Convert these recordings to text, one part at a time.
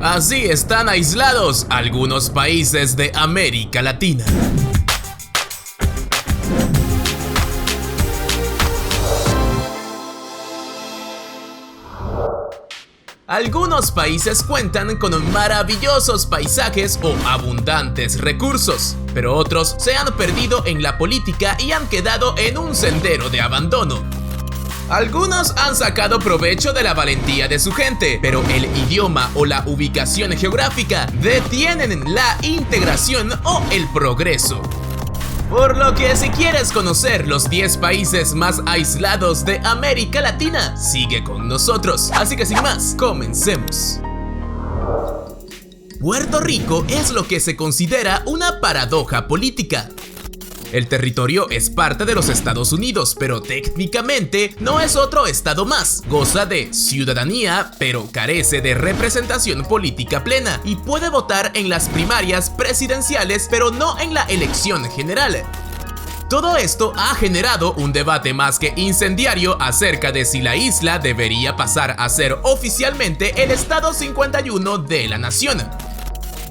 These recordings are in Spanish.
Así están aislados algunos países de América Latina. Algunos países cuentan con maravillosos paisajes o abundantes recursos, pero otros se han perdido en la política y han quedado en un sendero de abandono. Algunos han sacado provecho de la valentía de su gente, pero el idioma o la ubicación geográfica detienen la integración o el progreso. Por lo que si quieres conocer los 10 países más aislados de América Latina, sigue con nosotros. Así que sin más, comencemos. Puerto Rico es lo que se considera una paradoja política. El territorio es parte de los Estados Unidos, pero técnicamente no es otro estado más. Goza de ciudadanía, pero carece de representación política plena y puede votar en las primarias presidenciales, pero no en la elección general. Todo esto ha generado un debate más que incendiario acerca de si la isla debería pasar a ser oficialmente el estado 51 de la nación.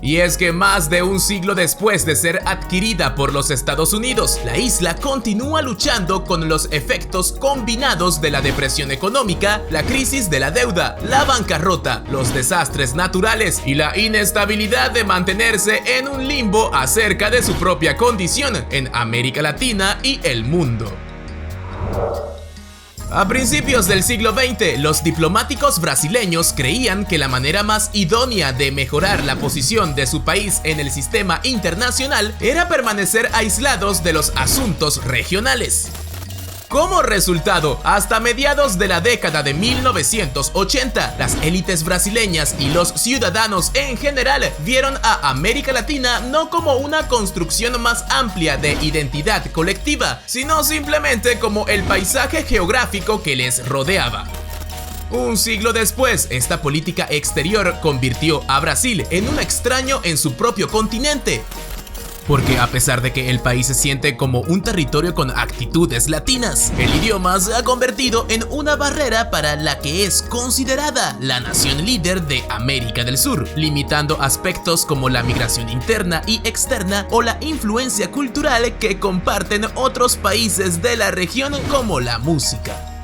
Y es que más de un siglo después de ser adquirida por los Estados Unidos, la isla continúa luchando con los efectos combinados de la depresión económica, la crisis de la deuda, la bancarrota, los desastres naturales y la inestabilidad de mantenerse en un limbo acerca de su propia condición en América Latina y el mundo. A principios del siglo XX, los diplomáticos brasileños creían que la manera más idónea de mejorar la posición de su país en el sistema internacional era permanecer aislados de los asuntos regionales. Como resultado, hasta mediados de la década de 1980, las élites brasileñas y los ciudadanos en general vieron a América Latina no como una construcción más amplia de identidad colectiva, sino simplemente como el paisaje geográfico que les rodeaba. Un siglo después, esta política exterior convirtió a Brasil en un extraño en su propio continente. Porque a pesar de que el país se siente como un territorio con actitudes latinas, el idioma se ha convertido en una barrera para la que es considerada la nación líder de América del Sur, limitando aspectos como la migración interna y externa o la influencia cultural que comparten otros países de la región como la música.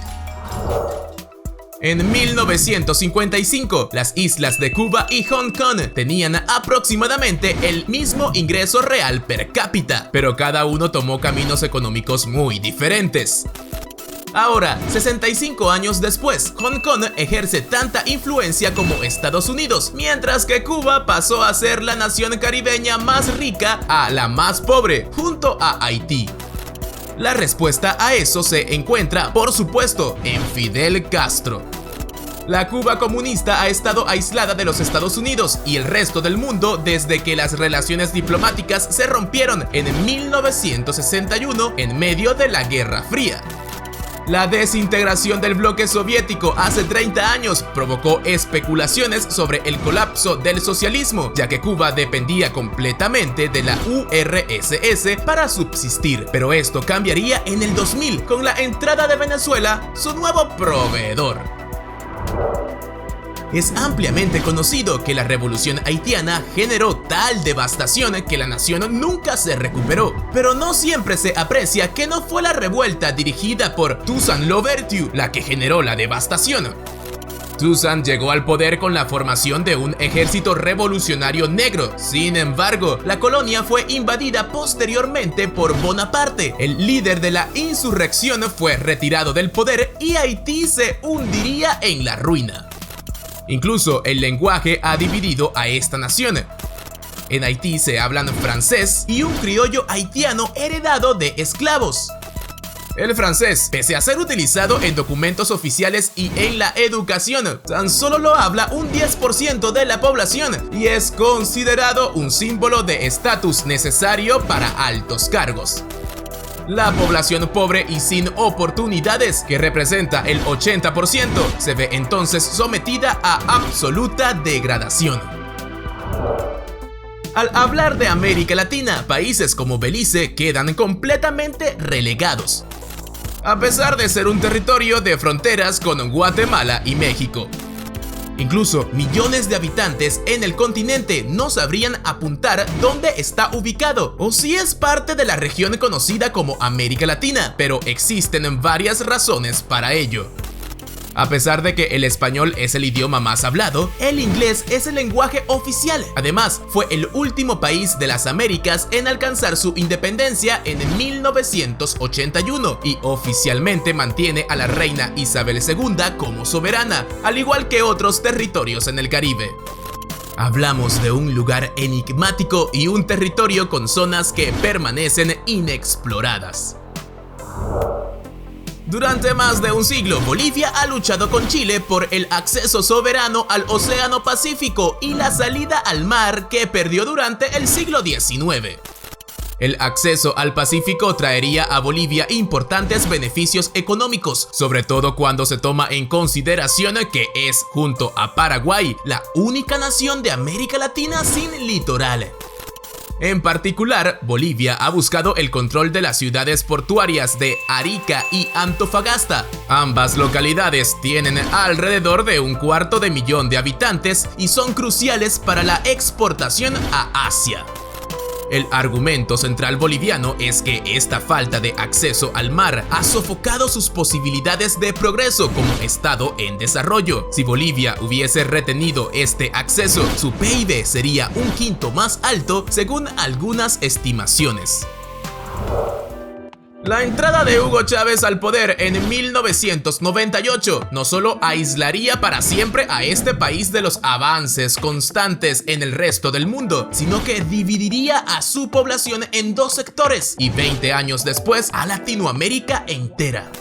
En 1955, las islas de Cuba y Hong Kong tenían aproximadamente el mismo ingreso real per cápita, pero cada uno tomó caminos económicos muy diferentes. Ahora, 65 años después, Hong Kong ejerce tanta influencia como Estados Unidos, mientras que Cuba pasó a ser la nación caribeña más rica a la más pobre, junto a Haití. La respuesta a eso se encuentra, por supuesto, en Fidel Castro. La Cuba comunista ha estado aislada de los Estados Unidos y el resto del mundo desde que las relaciones diplomáticas se rompieron en 1961 en medio de la Guerra Fría. La desintegración del bloque soviético hace 30 años provocó especulaciones sobre el colapso del socialismo, ya que Cuba dependía completamente de la URSS para subsistir, pero esto cambiaría en el 2000 con la entrada de Venezuela, su nuevo proveedor. Es ampliamente conocido que la revolución haitiana generó tal devastación que la nación nunca se recuperó, pero no siempre se aprecia que no fue la revuelta dirigida por Toussaint Louverture la que generó la devastación. Toussaint llegó al poder con la formación de un ejército revolucionario negro. Sin embargo, la colonia fue invadida posteriormente por Bonaparte. El líder de la insurrección fue retirado del poder y Haití se hundiría en la ruina. Incluso el lenguaje ha dividido a esta nación. En Haití se hablan francés y un criollo haitiano heredado de esclavos. El francés, pese a ser utilizado en documentos oficiales y en la educación, tan solo lo habla un 10% de la población y es considerado un símbolo de estatus necesario para altos cargos. La población pobre y sin oportunidades, que representa el 80%, se ve entonces sometida a absoluta degradación. Al hablar de América Latina, países como Belice quedan completamente relegados, a pesar de ser un territorio de fronteras con Guatemala y México. Incluso millones de habitantes en el continente no sabrían apuntar dónde está ubicado o si es parte de la región conocida como América Latina, pero existen varias razones para ello. A pesar de que el español es el idioma más hablado, el inglés es el lenguaje oficial. Además, fue el último país de las Américas en alcanzar su independencia en 1981 y oficialmente mantiene a la reina Isabel II como soberana, al igual que otros territorios en el Caribe. Hablamos de un lugar enigmático y un territorio con zonas que permanecen inexploradas. Durante más de un siglo, Bolivia ha luchado con Chile por el acceso soberano al Océano Pacífico y la salida al mar que perdió durante el siglo XIX. El acceso al Pacífico traería a Bolivia importantes beneficios económicos, sobre todo cuando se toma en consideración que es, junto a Paraguay, la única nación de América Latina sin litoral. En particular, Bolivia ha buscado el control de las ciudades portuarias de Arica y Antofagasta. Ambas localidades tienen alrededor de 250.000 de habitantes y son cruciales para la exportación a Asia. El argumento central boliviano es que esta falta de acceso al mar ha sofocado sus posibilidades de progreso como estado en desarrollo. Si Bolivia hubiese retenido este acceso, su PIB sería 1/5 más alto según algunas estimaciones. La entrada de Hugo Chávez al poder en 1998 no solo aislaría para siempre a este país de los avances constantes en el resto del mundo, sino que dividiría a su población en dos sectores y 20 años después a Latinoamérica entera.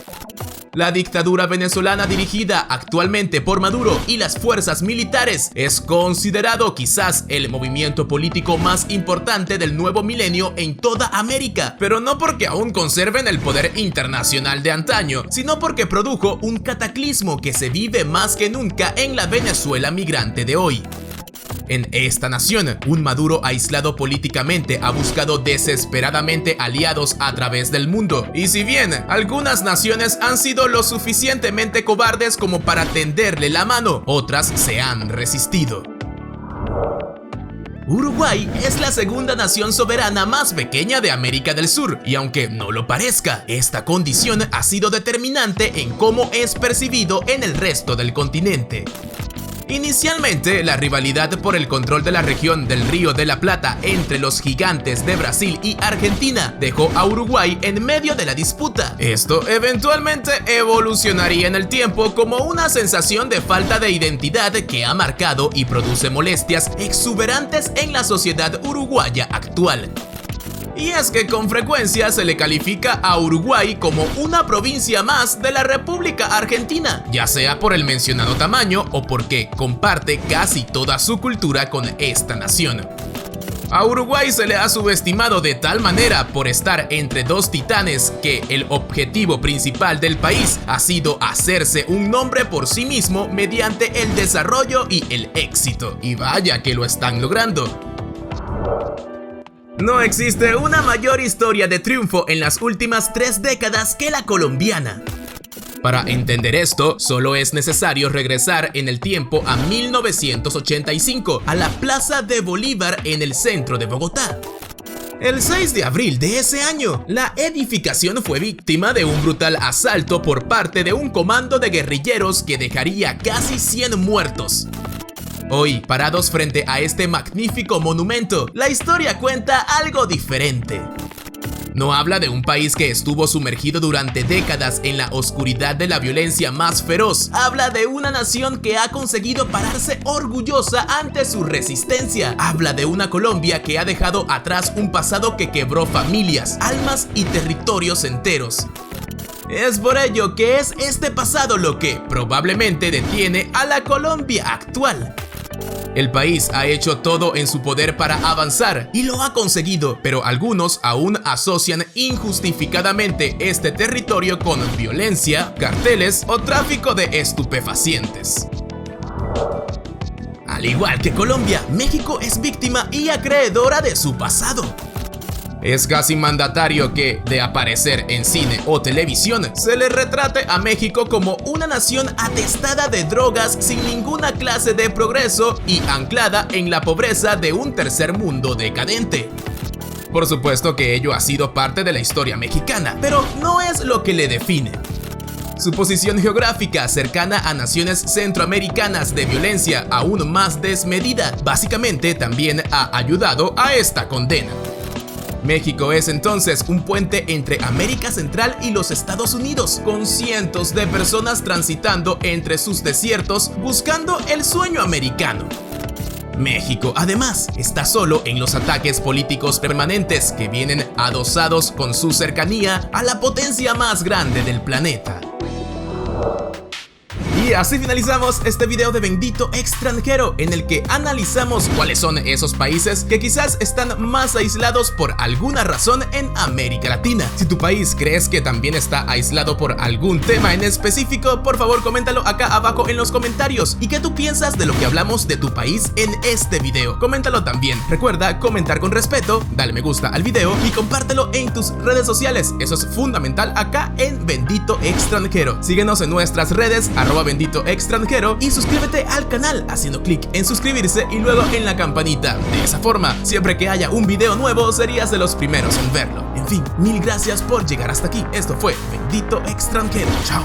La dictadura venezolana dirigida actualmente por Maduro y las fuerzas militares es considerado quizás el movimiento político más importante del nuevo milenio en toda América, pero no porque aún conserven el poder internacional de antaño, sino porque produjo un cataclismo que se vive más que nunca en la Venezuela migrante de hoy. En esta nación, un Maduro aislado políticamente ha buscado desesperadamente aliados a través del mundo. Y si bien algunas naciones han sido lo suficientemente cobardes como para tenderle la mano, otras se han resistido. Uruguay es la segunda nación soberana más pequeña de América del Sur, y aunque no lo parezca, esta condición ha sido determinante en cómo es percibido en el resto del continente. Inicialmente, la rivalidad por el control de la región del Río de la Plata entre los gigantes de Brasil y Argentina dejó a Uruguay en medio de la disputa. Esto eventualmente evolucionaría en el tiempo como una sensación de falta de identidad que ha marcado y produce molestias exuberantes en la sociedad uruguaya actual. Y es que con frecuencia se le califica a Uruguay como una provincia más de la República Argentina, ya sea por el mencionado tamaño o porque comparte casi toda su cultura con esta nación. A Uruguay se le ha subestimado de tal manera por estar entre dos titanes que el objetivo principal del país ha sido hacerse un nombre por sí mismo mediante el desarrollo y el éxito. Y vaya que lo están logrando. No existe una mayor historia de triunfo en las últimas 3 décadas que la colombiana. Para entender esto, solo es necesario regresar en el tiempo a 1985, a la Plaza de Bolívar en el centro de Bogotá. El 6 de abril de ese año, la edificación fue víctima de un brutal asalto por parte de un comando de guerrilleros que dejaría casi 100 muertos. Hoy, parados frente a este magnífico monumento, la historia cuenta algo diferente. No habla de un país que estuvo sumergido durante décadas en la oscuridad de la violencia más feroz. Habla de una nación que ha conseguido pararse orgullosa ante su resistencia. Habla de una Colombia que ha dejado atrás un pasado que quebró familias, almas y territorios enteros. Es por ello que es este pasado lo que probablemente detiene a la Colombia actual. El país ha hecho todo en su poder para avanzar y lo ha conseguido, pero algunos aún asocian injustificadamente este territorio con violencia, carteles o tráfico de estupefacientes. Al igual que Colombia, México es víctima y acreedora de su pasado. Es casi mandatario que, de aparecer en cine o televisión, se le retrate a México como una nación atestada de drogas sin ninguna clase de progreso y anclada en la pobreza de un tercer mundo decadente. Por supuesto que ello ha sido parte de la historia mexicana, pero no es lo que le define. Su posición geográfica cercana a naciones centroamericanas de violencia aún más desmedida, básicamente también ha ayudado a esta condena. México es entonces un puente entre América Central y los Estados Unidos, con cientos de personas transitando entre sus desiertos buscando el sueño americano. México, además, está solo en los ataques políticos permanentes que vienen adosados con su cercanía a la potencia más grande del planeta. Y así finalizamos este video de Bendito Extranjero, en el que analizamos cuáles son esos países que quizás están más aislados por alguna razón en América Latina. Si tu país crees que también está aislado por algún tema en específico, por favor coméntalo acá abajo en los comentarios. ¿Y qué tú piensas de lo que hablamos de tu país en este video? Coméntalo también. Recuerda comentar con respeto, dale me gusta al video y compártelo en tus redes sociales. Eso es fundamental acá en Bendito Extranjero. Síguenos en nuestras redes, @Bendito Extranjero, y suscríbete al canal haciendo clic en suscribirse y luego en la campanita. De esa forma, siempre que haya un video nuevo, serías de los primeros en verlo. En fin, mil gracias por llegar hasta aquí. Esto fue Bendito Extranjero. Chao.